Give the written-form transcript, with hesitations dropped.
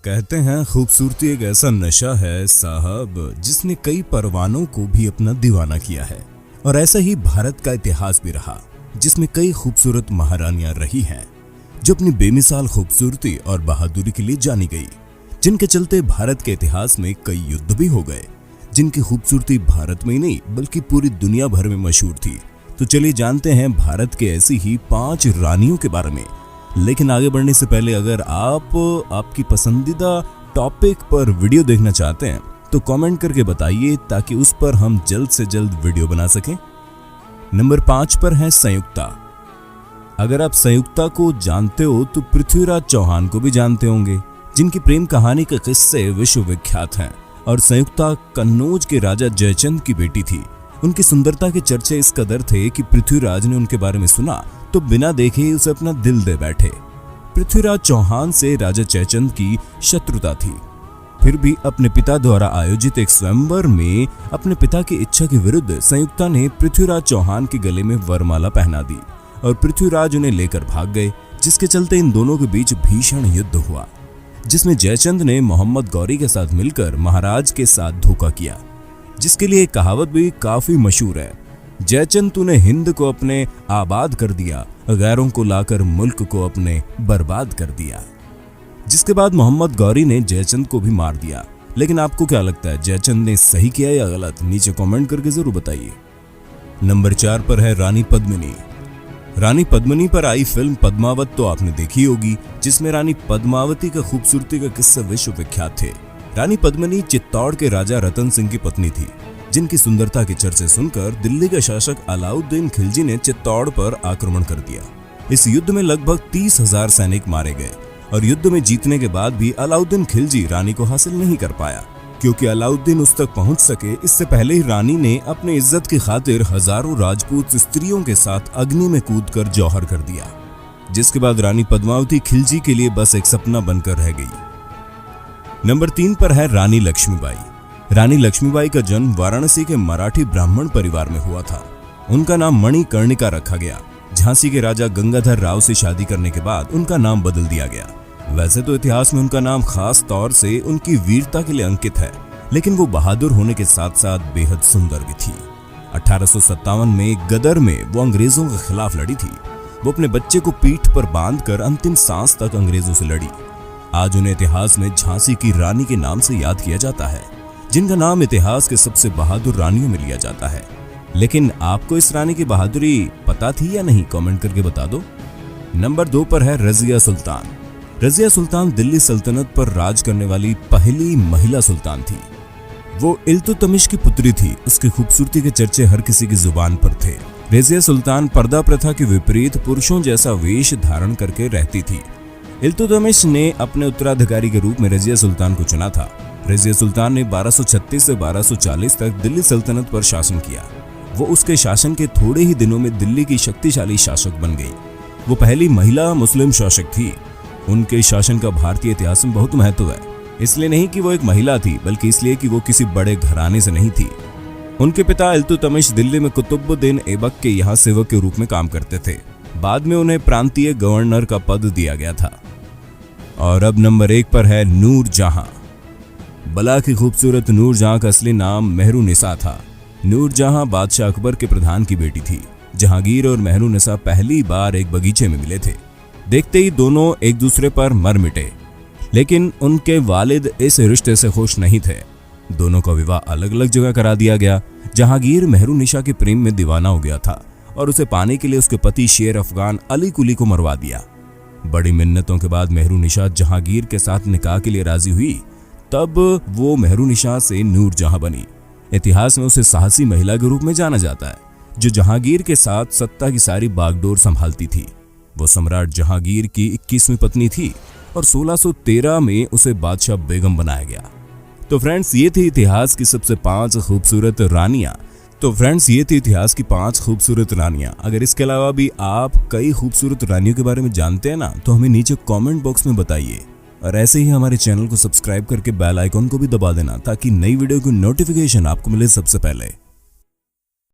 कहते हैं खूबसूरती एक ऐसा नशा है साहब जिसने कई परवानों को भी अपना दीवाना किया है। और ऐसा ही भारत का इतिहास भी रहा जिसमें कई खूबसूरत महारानियां रही हैं जो अपनी बेमिसाल खूबसूरती और बहादुरी के लिए जानी गई, जिनके चलते भारत के इतिहास में कई युद्ध भी हो गए, जिनकी खूबसूरती भारत में ही नहीं बल्कि पूरी दुनिया भर में मशहूर थी। तो चलिए जानते हैं भारत के ऐसी ही 5 रानियों के बारे में। लेकिन आगे बढ़ने से पहले अगर आप आपकी पसंदीदा टॉपिक पर वीडियो देखना चाहते हैं तो कमेंट करके बताइए ताकि उस पर हम जल्द से जल्द वीडियो बना सकें। नंबर 5 पर है संयुक्ता। अगर आप संयुक्ता को जानते हो तो पृथ्वीराज चौहान को भी जानते होंगे, जिनकी प्रेम कहानी के किस्से विश्व विख्यात हैं। और संयुक्ता कन्नौज के राजा जयचंद की बेटी थी। उनकी सुंदरता के चर्चे इस कदर थे कि पृथ्वीराज ने उनके बारे में सुना तो बिना देखे ही उसे अपना दिल दे बैठे। पृथ्वीराज चौहान से राजा जयचंद की शत्रुता थी, फिर भी अपने पिता द्वारा आयोजित एक स्वयंवर में अपने पिता की इच्छा के विरुद्ध संयुक्ता ने पृथ्वीराज चौहान के गले में वरमाला पहना दी और पृथ्वीराज उन्हें लेकर भाग गए, जिसके चलते इन दोनों के बीच भीषण युद्ध हुआ, जिसमें जयचंद ने मोहम्मद गौरी के साथ मिलकर महाराज के साथ धोखा किया, जिसके लिए एक कहावत भी काफी मशहूर है, जयचंद तूने हिंद को अपने आबाद कर दिया, गैरों को लाकर मुल्क को अपने बर्बाद कर दिया। जिसके बाद मोहम्मद गौरी ने जयचंद को भी मार दिया। लेकिन आपको क्या लगता है, जयचंद ने सही किया या गलत? नीचे कमेंट करके जरूर बताइए। नंबर 4 पर है रानी पद्मिनी। रानी पद्मिनी पर आई फिल्म पद्मावत तो आपने देखी होगी, जिसमें रानी पद्मावती का खूबसूरती का किस्से विश्व विख्यात थे। रानी पद्मिनी चित्तौड़ के राजा रतन सिंह की पत्नी थी, जिनकी सुंदरता के चर्चे सुनकर दिल्ली के शासक अलाउद्दीन खिलजी ने चित्तौड़ पर आक्रमण कर दिया। इस युद्ध में लगभग 30,000 सैनिक मारे गए और युद्ध में जीतने के बाद भी अलाउद्दीन खिलजी रानी को हासिल नहीं कर पाया, क्योंकि अलाउद्दीन उस तक पहुंच सके इससे पहले ही रानी ने अपने इज्जत की खातिर हजारों राजपूत स्त्रियों के साथ अग्नि में कूदकर जौहर कर दिया, जिसके बाद रानी पद्मावती खिलजी के लिए बस एक सपना बनकर रह गई। नंबर 3 पर है रानी लक्ष्मीबाई। रानी लक्ष्मीबाई का जन्म वाराणसी के मराठी ब्राह्मण परिवार में हुआ था। उनका नाम मणिकर्णिका रखा गया। झांसी के राजा गंगाधर राव से शादी करने के बाद उनका नाम बदल दिया गया। वैसे तो इतिहास में उनका नाम खास तौर से उनकी वीरता के लिए अंकित है, लेकिन वो बहादुर होने के साथ साथ बेहद सुंदर भी थी। 1857 में गदर में वो अंग्रेजों के खिलाफ लड़ी थी। वो अपने बच्चे को पीठ पर बांधकर अंतिम सांस तक अंग्रेजों से लड़ी। आज उन्हें इतिहास में झांसी की रानी के नाम से याद किया जाता है, जिनका नाम इतिहास के सबसे बहादुर रानियों में लिया जाता है। लेकिन आपको इस रानी की बहादुरी पता थी या नहीं? कमेंट करके बता दो। नंबर 2 पर है रजिया सुल्तान। रजिया सुल्तान दिल्ली सल्तनत पर राज करने वाली पहली महिला सुल्तान थी। वो इल्तुतमिश की पुत्री थी। उसकी खूबसूरती के चर्चे हर किसी की जुबान पर थे। रजिया सुल्तान पर्दा प्रथा के विपरीत पुरुषों जैसा वेश धारण करके रहती थी। इल्तुतमिश ने अपने उत्तराधिकारी के रूप में रजिया सुल्तान को चुना था। रजिया सुल्तान ने 1236 से 1240 तक दिल्ली सल्तनत पर शासन किया। वो उसके शासन के थोड़े ही दिनों में दिल्ली की शक्तिशाली शासक बन गई। वो पहली महिला मुस्लिम शासक थी। उनके शासन का भारतीय इतिहास में बहुत महत्व है, इसलिए नहीं कि वो एक महिला थी, बल्कि इसलिए कि वो किसी बड़े घराने से नहीं थी। उनके पिता इल्तुतमिश दिल्ली में कुतुबुद्दीन ऐबक के यहाँ सेवक के रूप में काम करते थे। बाद में उन्हें प्रांतीय गवर्नर का पद दिया गया था। और अब नंबर 1 पर है नूरजहां। बला की खूबसूरत नूरजहां का असली नाम मेहरुनिसा था। नूरजहां बादशाह अकबर के प्रधान की बेटी थी। जहांगीर और मेहरुनिसा पहली बार एक बगीचे में मिले थे। देखते ही दोनों एक दूसरे पर मर मिटे, लेकिन उनके वालिद इस रिश्ते से खुश नहीं थे। दोनों का विवाह अलग अलग जगह करा दिया गया। जहांगीर मेहरुनिसा के प्रेम में दीवाना हो गया था और उसे पाने के लिए उसके पति शेर अफगान अली कुली को मरवा दिया। बड़ी मिन्नतों के बाद मेहरुनिसा जहांगीर के साथ निकाह के लिए राजी हुई। तब वो मेहरुनिसा से नूरजहां बनी। इतिहास में उसे साहसी महिला के रूप में जाना जाता है, जो जहांगीर के साथ सत्ता की सारी बागडोर संभालती थी। वो सम्राट जहांगीर की 21वीं पत्नी थी और 1613 में उसे बादशाह बेगम बनाया गया। तो फ्रेंड्स, ये थी इतिहास की सबसे 5 खूबसूरत रानियां। अगर इसके अलावा भी आप कई खूबसूरत रानियों के बारे में जानते हैं ना, तो हमें नीचे कमेंट बॉक्स में बताइए। और ऐसे ही हमारे चैनल को सब्सक्राइब करके बेल आइकॉन को भी दबा देना, ताकि नई वीडियो की नोटिफिकेशन आपको मिले सबसे पहले।